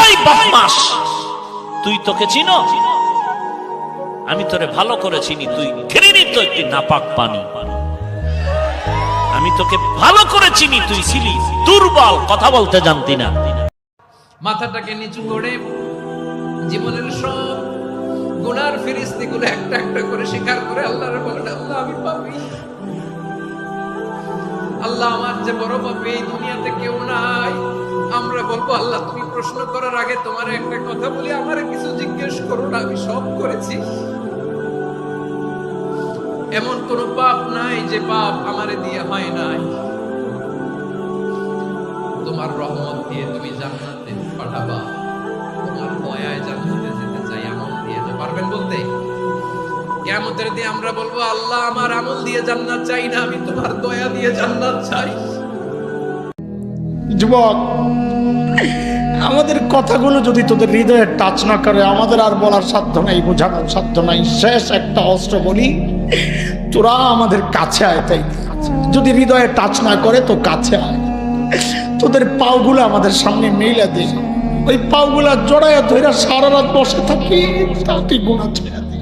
এই বদমাস, তুই তোকে চিনো? আমি তোরে ভালো করে চিনি, তুই ঘৃণিত একটি নাপাক পানি। আমি তোকে ভালো করে চিনি, তুই ছিলি দুর্বল, কথা বলতে জানতি না। মাথাটাকে নিচু করে জীবনের সব গুনার ফিরিস্তিগুলো একটা একটা করে স্বীকার করে আল্লাহর বলেন, আল্লাহ আমি পাপী, আল্লাহ আমার যে বড় পাপী এই দুনিয়াতে কেউ নাই। আমরা বলবো আল্লাহ তুমি প্রশ্ন করার আগে তোমার একটা কথা বলি, আমারে কিছু জিজ্ঞেস করো না, আমি সব করেছি। এমন কোন পাপ নাই যে পাপ আমারে দিয়ে হয় নাই। তোমার রহমত দিয়ে তুমি জান্নাতে পাঠাবা, তোমার দয়ায় জান্নাতে যেতে চাই, আমল দিয়ে না। পারবেন বলতে? কিয়ামতের দিন আমরা বলবো আল্লাহ আমার আমল দিয়ে জান্নাত চাই না, আমি তোমার দয়া দিয়ে জান্নাত চাই। যুবক, আমাদের কথাগুলো যদি তোদের হৃদয়ে টাচ না করে, আমাদের আর বলার সাধ্য নাই, বোঝানোর সাধ্য নাই। শেষ একটা অস্ত্র বলি, তোরা আমাদের কাছে আয়। তাই যদি হৃদয়ে টাচ না করে তো কাছে আয়, তোদের পাওগুলো আমাদের সামনে মেলে দে, ওই পাওগুলা জড়ায় ধরে সারা রাত বসে থাকি, তাতে গুনাহ ছেড়ে দে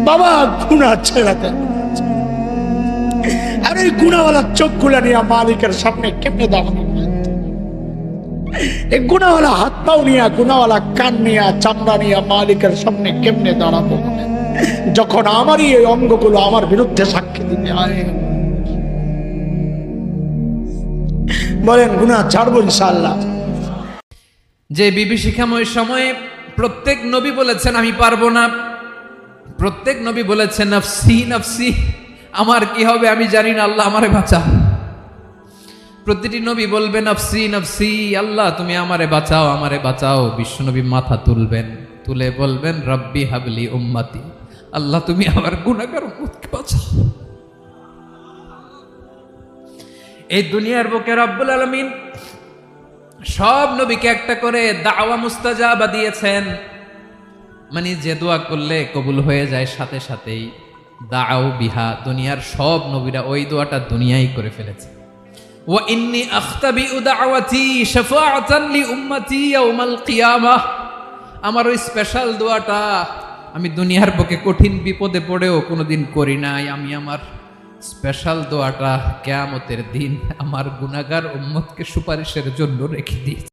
বাবা, গুনাহ ছেড়ে দে। আর এই গুনাহওয়ালা চোখগুলা নিয়ে মালিকের সামনে কেমনে দাঁড়ানো, এই গুনাহওয়ালা হাত পাও নিয়ে, গুনাহওয়ালা কান নিয়ে, চামড়া নিয়ে মালিকের সামনে কেমনে দাঁড়াবো যখন আমারই এই অঙ্গগুলো আমার বিরুদ্ধে সাক্ষী দিবে? বলেন গুনাহ ছাড়বো ইনশাআল্লাহ। যে বিভীষিকাময় সময়ে প্রত্যেক নবী বলেছেন আমি পারবো না, প্রত্যেক নবী বলেছেন নফসি নফসি, আমার কি হবে আমি জানি না, আল্লাহ আমারে বাঁচা। প্রতিটি নবী বলবে নফসি নফসি, আল্লাহ তুমি আমারে বাঁচাও, আমারে বাঁচাও। বিশ্বনবী মাথা তুলবেন, তুলে বলবেন রব্বি হাবলি উম্মতি, আল্লাহ তুমি আমার গুনাহগার উম্মতকে বাঁচাও। এই দুনিয়ার বুকে রব্বুল আলামিন সব নবীকে একটা করে দাওয়া মুস্তাজাবা দিয়েছেন, মানে যে দোয়া করলে কবুল হয়ে যায় সাথে সাথেই। দাও বিহা, দুনিয়ার সব নবীরা ওই দোয়াটা দুনিয়ায় করে ফেলেছে। ওয়া ইন্নী আখতাবিউ দাওয়াতি শাফাআতান লি উম্মতি ইয়াউমাল কিয়ামাহ, আমার ওই স্পেশাল দোয়াটা আমি দুনিয়ার বুকে কঠিন বিপদে পড়েও কোনোদিন করি নাই। আমি আমার স্পেশাল দোয়াটা কিয়ামতের দিন আমার গুনাহগার উম্মতকে সুপারিশের জন্য রেখে দিয়েছি।